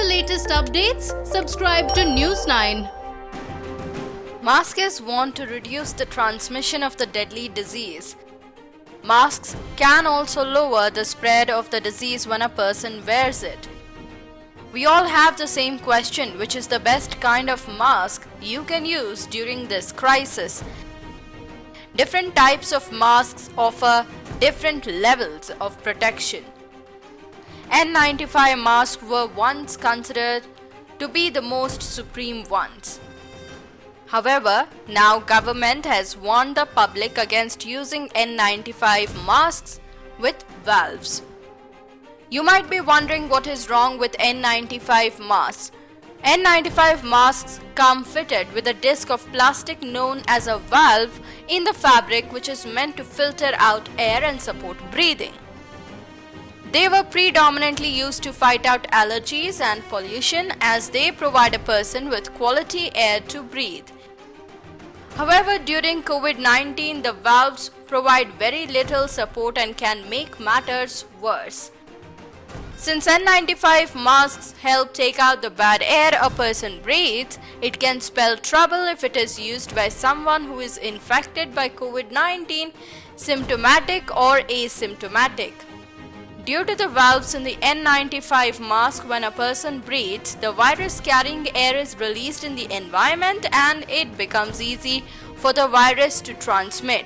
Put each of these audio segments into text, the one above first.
latest updates, subscribe to News 9. Masks is worn to reduce the transmission of the deadly disease. Masks can also lower the spread of the disease when a person wears it. We all have the same question, which is the best kind of mask you can use during this crisis. Different types of masks offer different levels of protection. N95 masks were once considered to be the most supreme ones. However, now government has warned the public against using N95 masks with valves. You might be wondering what is wrong with N95 masks. N95 masks come fitted with a disc of plastic known as a valve in the fabric, which is meant to filter out air and support breathing. They were predominantly used to fight out allergies and pollution, as they provide a person with quality air to breathe. However, during COVID-19, the valves provide very little support and can make matters worse. Since N95 masks help take out the bad air a person breathes, it can spell trouble if it is used by someone who is infected by COVID-19, symptomatic or asymptomatic. Due to the valves in the N95 mask, when a person breathes, the virus carrying air is released in the environment and it becomes easy for the virus to transmit.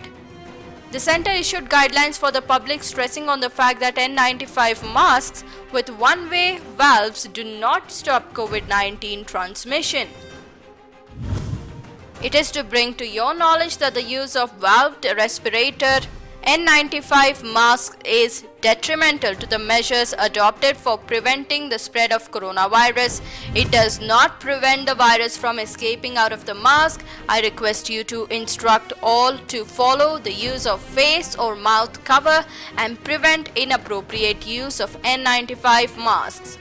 The center issued guidelines for the public, stressing on the fact that N95 masks with one-way valves do not stop COVID-19 transmission. It is to bring to your knowledge that the use of valved respirator N95 mask is detrimental to the measures adopted for preventing the spread of coronavirus. It does not prevent the virus from escaping out of the mask. I request you to instruct all to follow the use of face or mouth cover and prevent inappropriate use of N95 masks.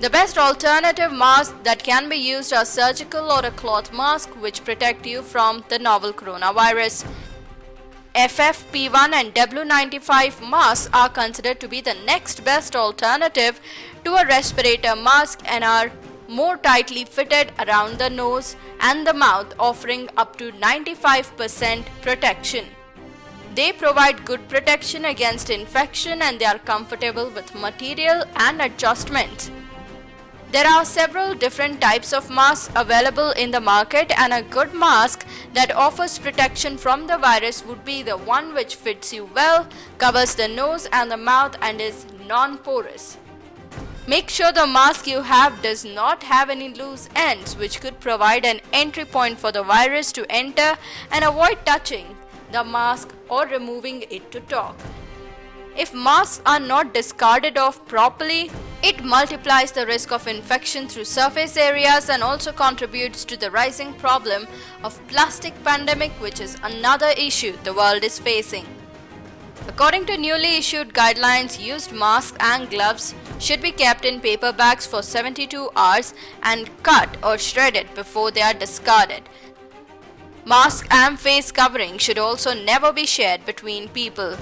The best alternative masks that can be used are surgical or a cloth mask, which protect you from the novel coronavirus. FFP1 and W95 masks are considered to be the next best alternative to a respirator mask and are more tightly fitted around the nose and the mouth, offering up to 95% protection. They provide good protection against infection and they are comfortable with material and adjustments. There are several different types of masks available in the market, and a good mask that offers protection from the virus would be the one which fits you well, covers the nose and the mouth, and is non-porous. Make sure the mask you have does not have any loose ends, which could provide an entry point for the virus to enter, and avoid touching the mask or removing it to talk. If masks are not discarded off properly, it multiplies the risk of infection through surface areas and also contributes to the rising problem of plastic pandemic, which is another issue the world is facing. According to newly issued guidelines, used masks and gloves should be kept in paper bags for 72 hours and cut or shredded before they are discarded. Masks and face covering should also never be shared between people.